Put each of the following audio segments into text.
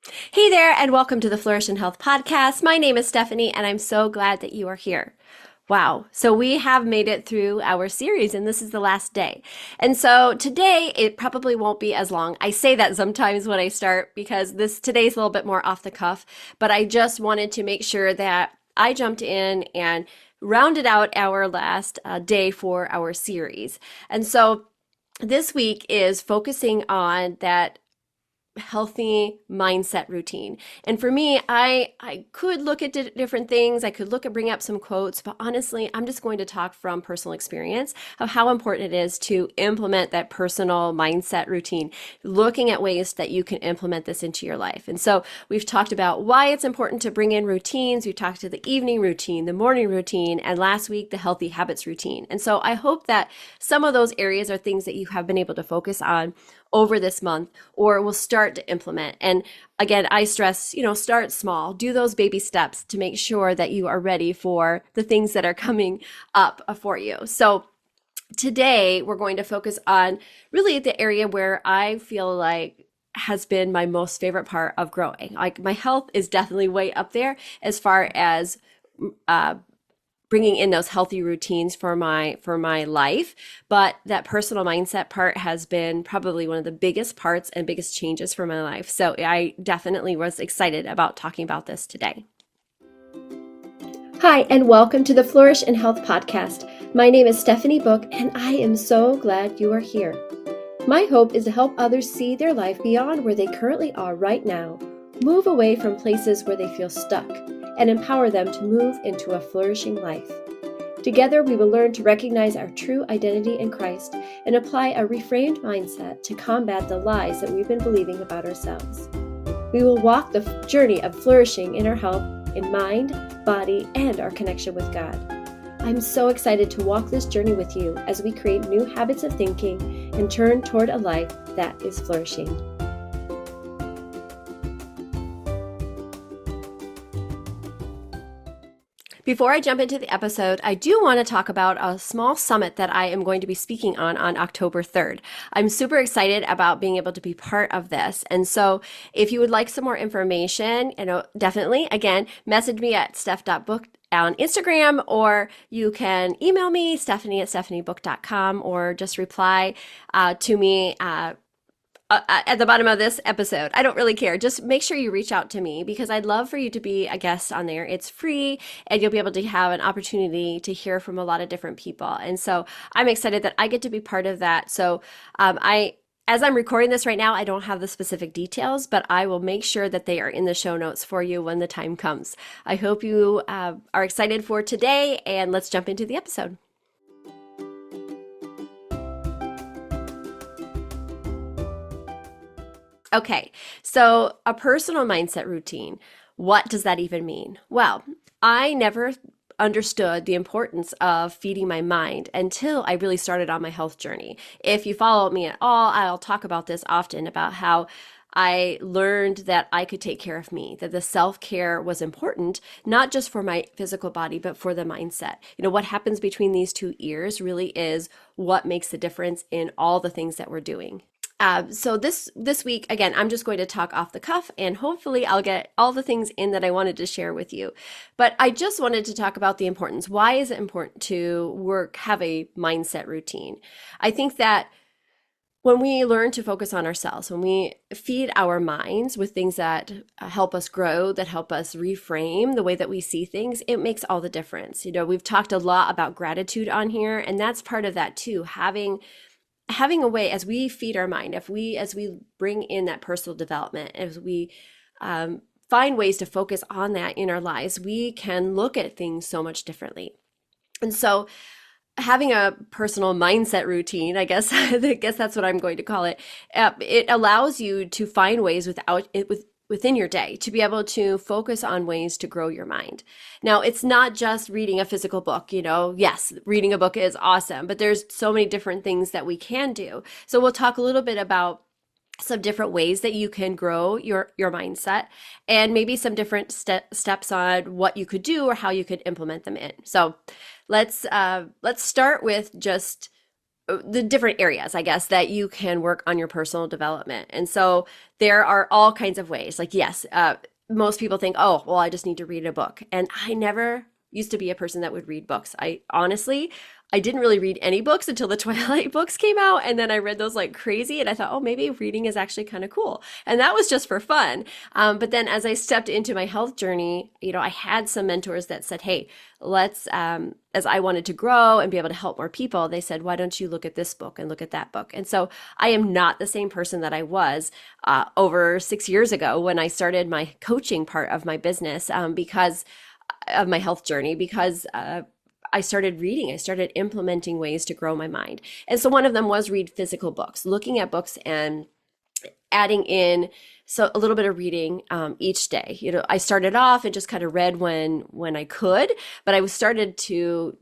Hey there, and welcome to the Flourish and Health podcast. My name is Stephanie, and I'm so glad that you are here. Wow. So we have made it through our series, and this is the last day. And so today, it probably won't be as long. I say that sometimes when I start because today's a little bit more off the cuff, but I just wanted to make sure that I jumped in and rounded out our last day for our series. And so this week is focusing on that healthy mindset routine. And for me, I could look at different things. I could bring up some quotes, but honestly, I'm just going to talk from personal experience of how important it is to implement that personal mindset routine, looking at ways that you can implement this into your life. And so we've talked about why it's important to bring in routines. We've talked to the evening routine, the morning routine, and last week, the healthy habits routine. And so I hope that some of those areas are things that you have been able to focus on over this month or will start to implement. And again, I stress, start small, do those baby steps to make sure that you are ready for the things that are coming up for you. So today we're going to focus on really the area where I feel like has been my most favorite part of growing. Like my health is definitely way up there as far as uh, bringing in those healthy routines for my life, but that personal mindset part has been probably one of the biggest parts and biggest changes for my life. So I definitely was excited about talking about this today. Hi, and welcome to the Flourish and Health podcast. My name is Stephanie Book, and I am so glad you are here. My hope is to help others see their life beyond where they currently are right now, move away from places where they feel stuck, and empower them to move into a flourishing life. Together, we will learn to recognize our true identity in Christ and apply a reframed mindset to combat the lies that we've been believing about ourselves. We will walk the journey of flourishing in our health, in mind, body, and our connection with God. I'm so excited to walk this journey with you as we create new habits of thinking and turn toward a life that is flourishing. Before I jump into the episode, I do want to talk about a small summit that I am going to be speaking on October 3rd. I'm super excited about being able to be part of this. And so if you would like some more information, definitely, again, message me at steph.book on Instagram, or you can email me, stephanie@stephaniebook.com, or just reply to me at the bottom of this episode. I don't really care. Just make sure you reach out to me because I'd love for you to be a guest on there. It's free and you'll be able to have an opportunity to hear from a lot of different people. And so I'm excited that I get to be part of that. So as I'm recording this right now, I don't have the specific details, but I will make sure that they are in the show notes for you when the time comes. I hope you are excited for today, and let's jump into the episode. Okay, so a personal mindset routine. What does that even mean? Well, I never understood the importance of feeding my mind until I really started on my health journey. If you follow me at all, I'll talk about this often about how I learned that I could take care of me, that the self-care was important, not just for my physical body, but for the mindset. What happens between these two ears really is what makes the difference in all the things that we're doing. So this week, again, I'm just going to talk off the cuff and hopefully I'll get all the things in that I wanted to share with you. But I just wanted to talk about the importance. Why is it important to have a mindset routine? I think that when we learn to focus on ourselves, when we feed our minds with things that help us grow, that help us reframe the way that we see things, it makes all the difference. We've talked a lot about gratitude on here, and that's part of that too, having a way as we feed our mind, as we bring in that personal development, as we find ways to focus on that in our lives, we can look at things so much differently. And so having a personal mindset routine, I guess that's what I'm going to call it. It allows you to find ways within your day to be able to focus on ways to grow your mind. Now, it's not just reading a physical book. Yes, reading a book is awesome, but there's so many different things that we can do. So we'll talk a little bit about some different ways that you can grow your mindset, and maybe some different steps on what you could do or how you could implement them in. So let's start with just the different areas, I guess, that you can work on your personal development. And so there are all kinds of ways. Like, yes, most people think, oh, well, I just need to read a book. And I never used to be a person that would read books. I honestly, I didn't really read any books until the Twilight books came out. And then I read those like crazy. And I thought, oh, maybe reading is actually kind of cool. And that was just for fun. But then as I stepped into my health journey, I had some mentors that said, hey, let's, as I wanted to grow and be able to help more people, they said, why don't you look at this book and look at that book? And so I am not the same person that I was over 6 years ago when I started my coaching part of my business, because of my health journey, because I started reading, I started implementing ways to grow my mind. And so one of them was read physical books, looking at books and adding in a little bit of reading each day. I started off and just kind of read when I could, but I started to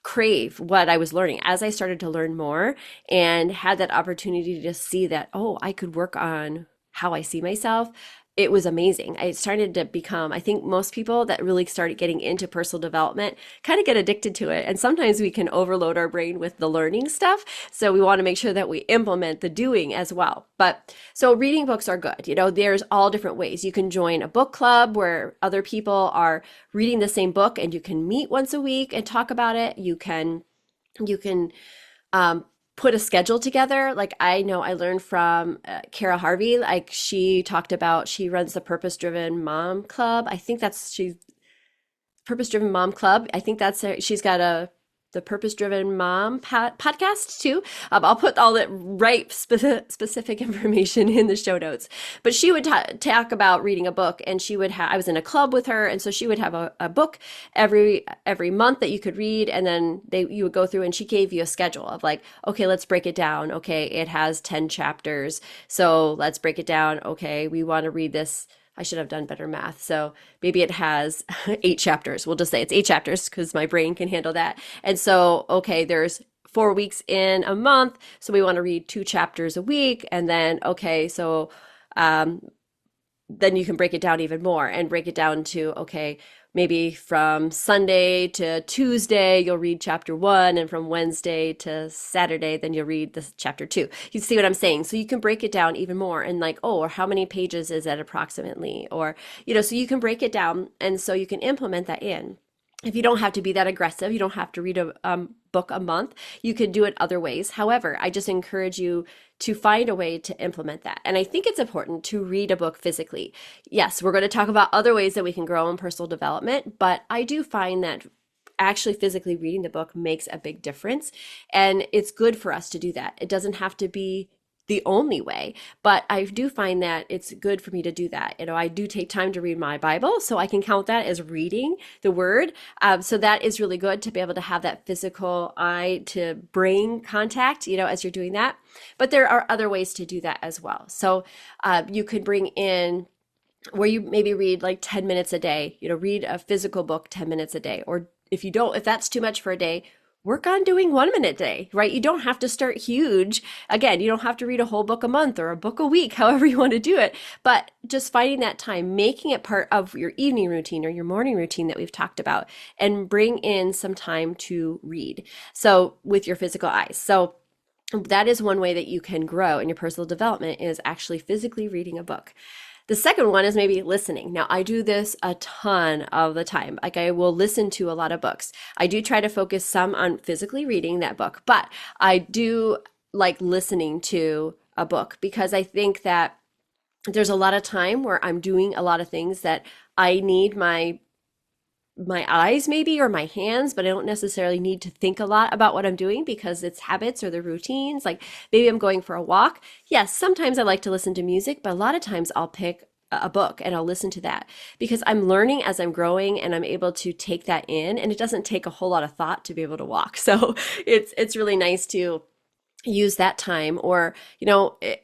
crave what I was learning as I started to learn more and had that opportunity to see that, oh, I could work on how I see myself. It was amazing. I started to become, I think most people that really started getting into personal development kind of get addicted to it. And sometimes we can overload our brain with the learning stuff. So we want to make sure that we implement the doing as well. But so reading books are good. There's all different ways. You can join a book club where other people are reading the same book and you can meet once a week and talk about it. You can put a schedule together. Like I know I learned from Kara Harvey, like she talked about, she runs the Purpose Driven Mom Club. I think she's Purpose Driven Mom Club. I think she's got the Purpose Driven Mom podcast too. I'll put all the right specific information in the show notes. But she would talk about reading a book, and I was in a club with her, and so she would have a book every month that you could read, and then you would go through, and she gave you a schedule of like, okay, let's break it down. Okay, it has 10 chapters, so let's break it down. Okay, we want to read this. I should have done better math. So maybe it has 8 chapters. We'll just say it's 8 chapters because my brain can handle that. And so, okay, there's 4 weeks in a month. So we want to read 2 chapters a week. And then, okay, so then you can break it down even more and break it down to, okay, maybe from Sunday to Tuesday, you'll read chapter 1, and from Wednesday to Saturday, then you'll read the chapter 2. You see what I'm saying? So you can break it down even more and like, oh, or how many pages is that approximately? Or, so you can break it down, and so you can implement that in. If you don't have to be that aggressive, you don't have to read a book a month. You can do it other ways. However, I just encourage you to find a way to implement that. And I think it's important to read a book physically. Yes, we're going to talk about other ways that we can grow in personal development, but I do find that actually physically reading the book makes a big difference. And it's good for us to do that. It doesn't have to be the only way, but I do find that it's good for me to do that. I do take time to read my Bible, so I can count that as reading the word. So that is really good to be able to have that physical eye to brain contact, as you're doing that. But there are other ways to do that as well. So you could bring in where you maybe read like 10 minutes a day, read a physical book 10 minutes a day. Or if that's too much for a day, work on doing 1 minute a day, right? You don't have to start huge. Again, you don't have to read a whole book a month or a book a week, however you want to do it, but just finding that time, making it part of your evening routine or your morning routine that we've talked about, and bring in some time to read. So with your physical eyes. So that is one way that you can grow in your personal development, is actually physically reading a book. The second one is maybe listening. Now, I do this a ton of the time. Like I will listen to a lot of books. I do try to focus some on physically reading that book, but I do like listening to a book because I think that there's a lot of time where I'm doing a lot of things that I need my eyes maybe, or my hands, but I don't necessarily need to think a lot about what I'm doing because it's habits or the routines. Like maybe I'm going for a walk. Yes, sometimes I like to listen to music, but a lot of times I'll pick a book and I'll listen to that because I'm learning as I'm growing and I'm able to take that in, and it doesn't take a whole lot of thought to be able to walk. So it's really nice to use that time, or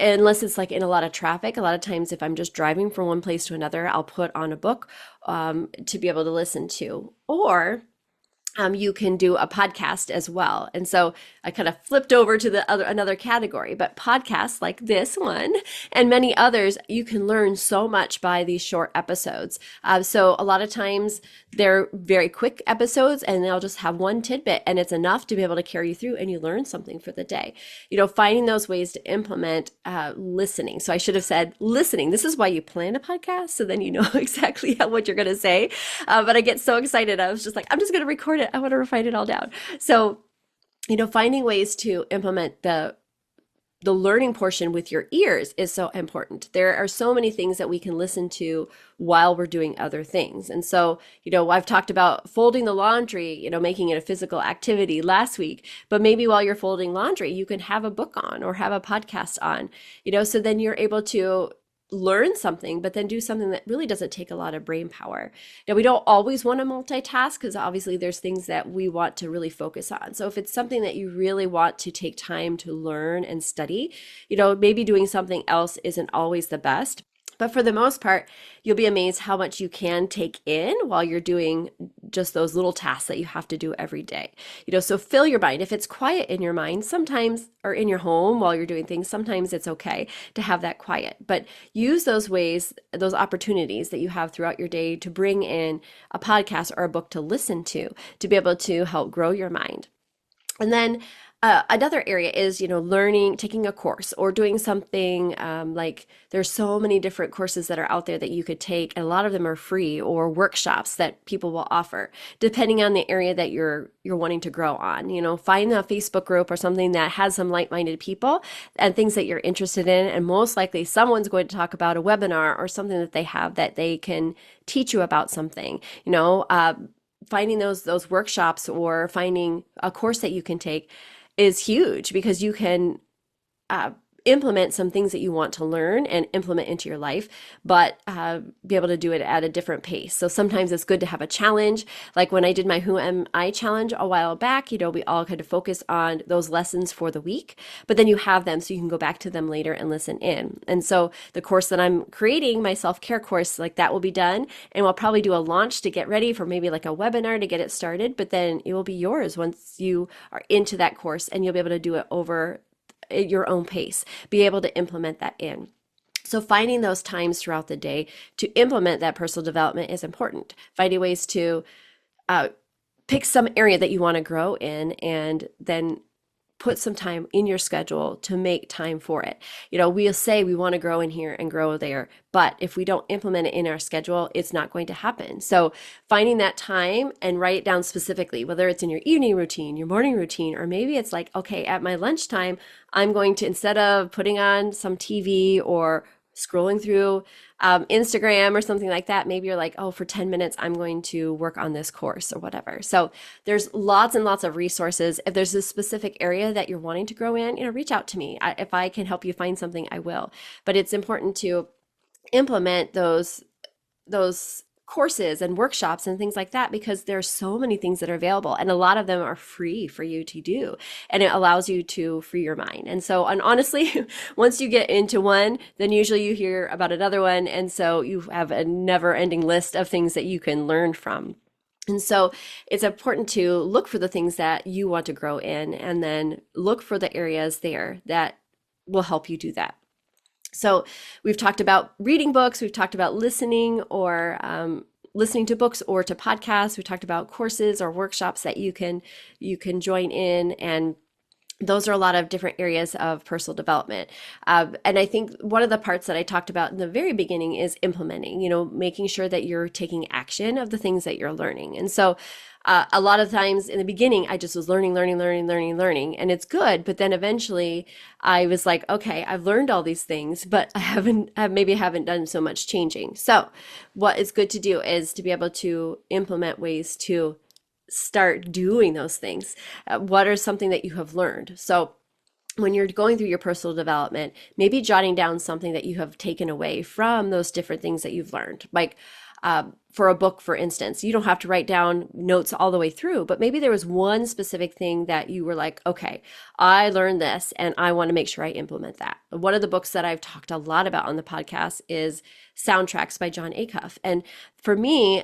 unless it's like in a lot of traffic. A lot of times if I'm just driving from one place to another, I'll put on a book to be able to listen to. Or you can do a podcast as well. And so I kind of flipped over to the other another category, but podcasts like this one and many others, you can learn so much by these short episodes. So a lot of times they're very quick episodes and they'll just have one tidbit and it's enough to be able to carry you through and you learn something for the day. Finding those ways to implement listening. So I should have said listening. This is why you plan a podcast. So then you know exactly what you're going to say. But I get so excited. I was just like, I'm just going to record it. I want to write it all down. So, finding ways to implement the learning portion with your ears is so important. There are so many things that we can listen to while we're doing other things. And so, I've talked about folding the laundry, making it a physical activity last week, but maybe while you're folding laundry, you can have a book on or have a podcast on, so then you're able to learn something, but then do something that really doesn't take a lot of brain power. Now, we don't always want to multitask because obviously there's things that we want to really focus on. So if it's something that you really want to take time to learn and study, maybe doing something else isn't always the best. But for the most part, you'll be amazed how much you can take in while you're doing just those little tasks that you have to do every day. So fill your mind. If it's quiet in your mind, sometimes, or in your home while you're doing things, sometimes it's okay to have that quiet. But use those ways, those opportunities that you have throughout your day to bring in a podcast or a book to listen to be able to help grow your mind. And then another area is, learning, taking a course or doing something like there's so many different courses that are out there that you could take. And a lot of them are free or workshops that people will offer depending on the area that you're wanting to grow on. Find a Facebook group or something that has some like-minded people and things that you're interested in. And most likely someone's going to talk about a webinar or something that they have that they can teach you about something, finding those workshops or finding a course that you can take is huge because you can implement some things that you want to learn and implement into your life, but be able to do it at a different pace. So sometimes it's good to have a challenge. Like when I did my Who Am I challenge a while back, we all kind of focus on those lessons for the week, but then you have them so you can go back to them later and listen in. And so the course that I'm creating, my self-care course, like that will be done. And we'll probably do a launch to get ready for maybe like a webinar to get it started, but then it will be yours once you are into that course and you'll be able to do it over at your own pace, be able to implement that in. So finding those times throughout the day to implement that personal development is important. Finding ways to pick some area that you want to grow in and then put some time in your schedule to make time for it. We'll say we want to grow in here and grow there, but if we don't implement it in our schedule, it's not going to happen. So finding that time and write it down specifically, whether it's in your evening routine, your morning routine, or maybe it's like, okay, at my lunchtime, I'm going to, instead of putting on some TV or scrolling through Instagram or something like that, maybe you're like, oh, for 10 minutes, I'm going to work on this course or whatever. So there's lots and lots of resources. If there's a specific area that you're wanting to grow in, reach out to me. If I can help you find something, I will. But it's important to implement those courses and workshops and things like that because there's so many things that are available and a lot of them are free for you to do and it allows you to free your mind. And so, and honestly, once you get into one, then usually you hear about another one, and so you have a never-ending list of things that you can learn from. And so it's important to look for the things that you want to grow in and then look for the areas there that will help you do that. So we've talked about reading books, we've talked about listening or listening to books or to podcasts. We talked about courses or workshops that you can join in, and those are a lot of different areas of personal development. And I think one of the parts that I talked about in the very beginning is implementing, making sure that you're taking action of the things that you're learning. And so a lot of times in the beginning, I just was learning, and it's good. But then eventually I was like, okay, I've learned all these things, but I haven't done so much changing. So what is good to do is to be able to implement ways to start doing those things. What are something that you have learned? So when you're going through your personal development, maybe jotting down something that you have taken away from those different things that you've learned. Like for a book, for instance, you don't have to write down notes all the way through, but maybe there was one specific thing that you were like, okay, I learned this and I want to make sure I implement that. One of the books that I've talked a lot about on the podcast is Soundtracks by John Acuff. And for me,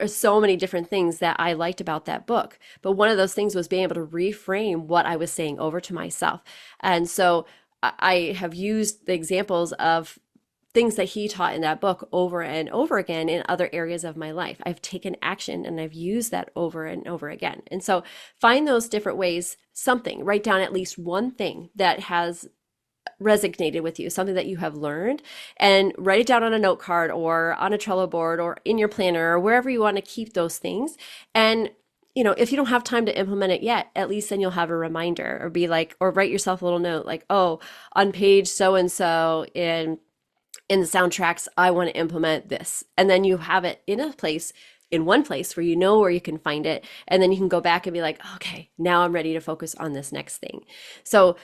are so many different things that I liked about that book. But one of those things was being able to reframe what I was saying over to myself. And so I have used the examples of things that he taught in that book over and over again in other areas of my life. I've taken action and I've used that over and over again. And so find those different ways, something, write down at least one thing that has resonated with you, something that you have learned, and write it down on a note card or on a Trello board or in your planner or wherever you want to keep those things. And if you don't have time to implement it yet, at least then you'll have a reminder, or be like, or write yourself a little note like, oh, on page so and so in the soundtracks, I want to implement this. And then you have it in one place where you know where you can find it. And then you can go back and be like, okay, now I'm ready to focus on this next thing. So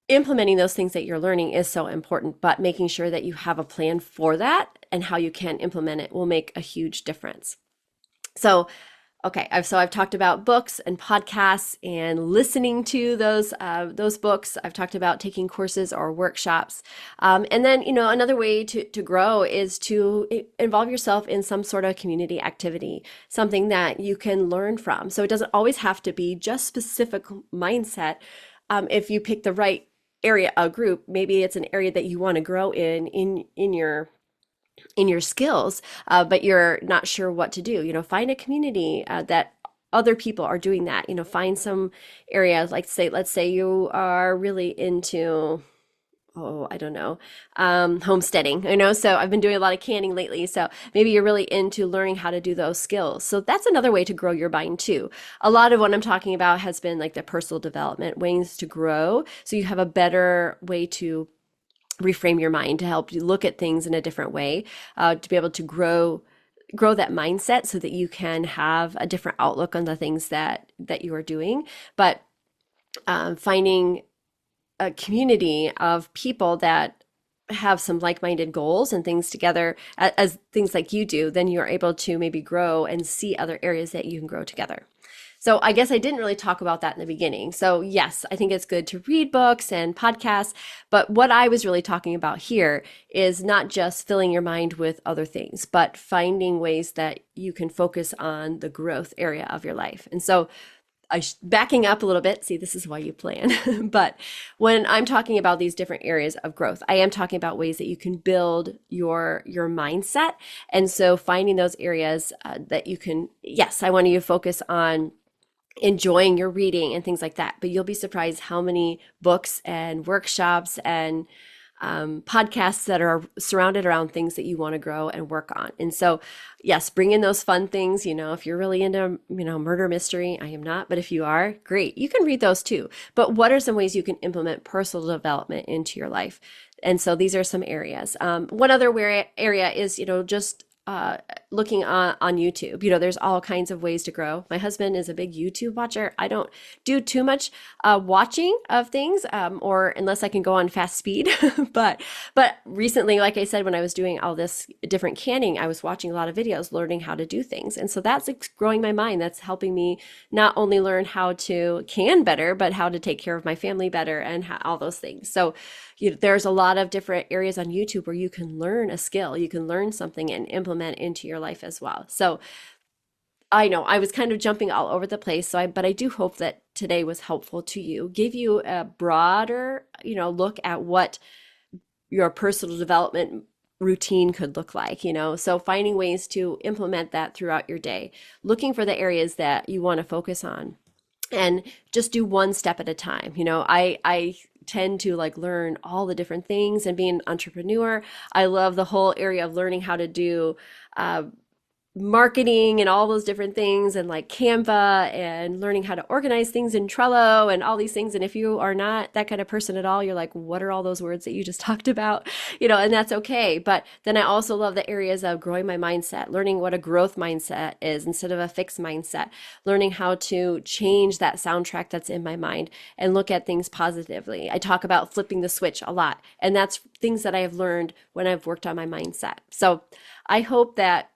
implementing those things that you're learning is so important, but making sure that you have a plan for that and how you can implement it will make a huge difference. So okay, I've talked about books and podcasts and listening to those books. I've talked about taking courses or workshops. And then, another way to grow is to involve yourself in some sort of community activity, something that you can learn from. So it doesn't always have to be just specific mindset. If you pick the right area, a group, maybe it's an area that you want to grow in your skills, but you're not sure what to do. Find a community that other people are doing that. Find some areas, like let's say you are really into, I don't know, homesteading, so I've been doing a lot of canning lately. So maybe you're really into learning how to do those skills. So that's another way to grow your mind too. A lot of what I'm talking about has been like the personal development ways to grow. So you have a better way to reframe your mind, to help you look at things in a different way, to be able to grow that mindset so that you can have a different outlook on the things that you are doing. But finding a community of people that have some like-minded goals and things together, as things like you do, then you're able to maybe grow and see other areas that you can grow together. So I guess I didn't really talk about that in the beginning. So yes, I think it's good to read books and podcasts, but what I was really talking about here is not just filling your mind with other things, but finding ways that you can focus on the growth area of your life. And so backing up a little bit, see, this is why you plan. But when I'm talking about these different areas of growth, I am talking about ways that you can build your mindset. And so finding those areas that you can, yes, I want you to focus on enjoying your reading and things like that. But you'll be surprised how many books and workshops and podcasts that are surrounded around things that you want to grow and work on. And so, yes, bring in those fun things. If you're really into, murder mystery, I am not, but if you are, great. You can read those too. But what are some ways you can implement personal development into your life? And so these are some areas. One other area is, just looking on YouTube. There's all kinds of ways to grow. My husband is a big YouTube watcher. I don't do too much watching of things, or unless I can go on fast speed. but recently, like I said, when I was doing all this different canning, I was watching a lot of videos, learning how to do things. And so that's growing my mind. That's helping me not only learn how to can better, but how to take care of my family better and all those things. So there's a lot of different areas on YouTube where you can learn a skill, you can learn something and implement into your life as well. So I know I was kind of jumping all over the place, but I do hope that today was helpful to you, give you a broader, look at what your personal development routine could look like, so finding ways to implement that throughout your day, looking for the areas that you want to focus on, and just do one step at a time. I tend to learn all the different things, and being an entrepreneur, I love the whole area of learning how to do marketing and all those different things, and Canva, and learning how to organize things in Trello and all these things. And if you are not that kind of person at all, you're like, what are all those words that you just talked about? And that's okay. But then I also love the areas of growing my mindset, learning what a growth mindset is instead of a fixed mindset, learning how to change that soundtrack that's in my mind and look at things positively. I talk about flipping the switch a lot, and that's things that I have learned when I've worked on my mindset. So I hope that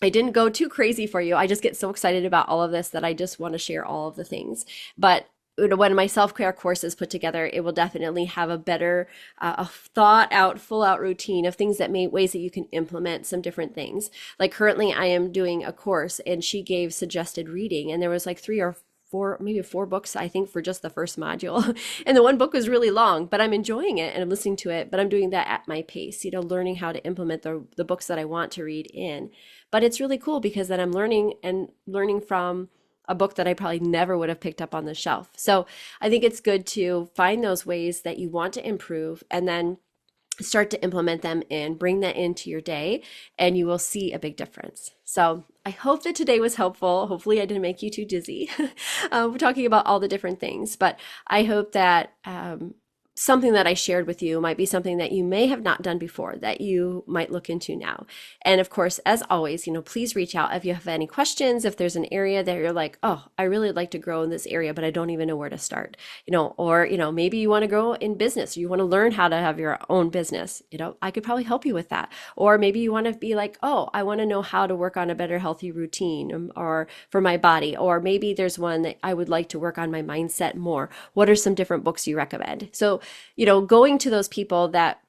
I didn't go too crazy for you. I just get so excited about all of this that I just want to share all of the things. But when my self-care course is put together, it will definitely have a better, a thought out, full out routine of things that may, ways that you can implement some different things. Like currently I am doing a course and she gave suggested reading, and there was like three or four, maybe four books, I think, for just the first module. And the one book was really long, but I'm enjoying it and I'm listening to it, but I'm doing that at my pace, learning how to implement the books that I want to read in. But it's really cool because then I'm learning from a book that I probably never would have picked up on the shelf. So I think it's good to find those ways that you want to improve and then start to implement them and bring that into your day, and you will see a big difference. So I hope that today was helpful. Hopefully I didn't make you too dizzy. We're talking about all the different things, but I hope that something that I shared with you might be something that you may have not done before that you might look into now. And of course, as always, please reach out if you have any questions, if there's an area that you're like, oh, I really like to grow in this area, but I don't even know where to start, or, maybe you want to grow in business, or you want to learn how to have your own business, I could probably help you with that. Or maybe you want to be like, oh, I want to know how to work on a better healthy routine or for my body. Or maybe there's one that I would like to work on my mindset more. What are some different books you recommend? So going to those people that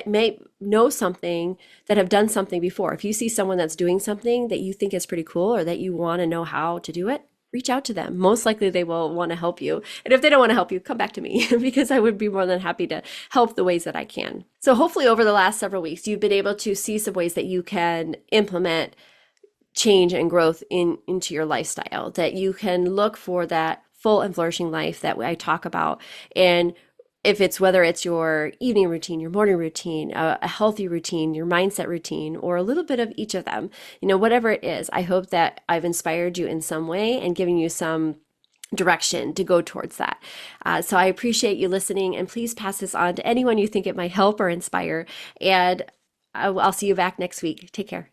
may know something, that have done something before. If you see someone that's doing something that you think is pretty cool or that you want to know how to do it, reach out to them. Most likely they will want to help you. And if they don't want to help you, come back to me because I would be more than happy to help the ways that I can. So hopefully over the last several weeks, you've been able to see some ways that you can implement change and growth into your lifestyle, that you can look for that full and flourishing life that I talk about. And if it's whether it's your evening routine, your morning routine, a healthy routine, your mindset routine, or a little bit of each of them, whatever it is, I hope that I've inspired you in some way and giving you some direction to go towards that. So I appreciate you listening, and please pass this on to anyone you think it might help or inspire. And I'll see you back next week. Take care.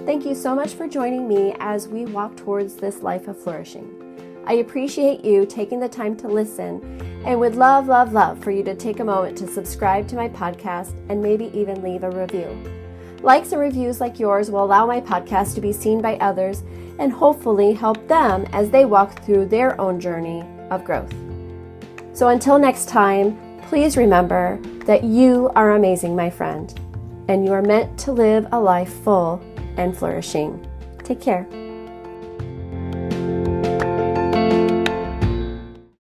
Thank you so much for joining me as we walk towards this life of flourishing. I appreciate you taking the time to listen and would love, love, love for you to take a moment to subscribe to my podcast and maybe even leave a review. Likes and reviews like yours will allow my podcast to be seen by others and hopefully help them as they walk through their own journey of growth. So until next time, please remember that you are amazing, my friend, and you are meant to live a life full and flourishing. Take care.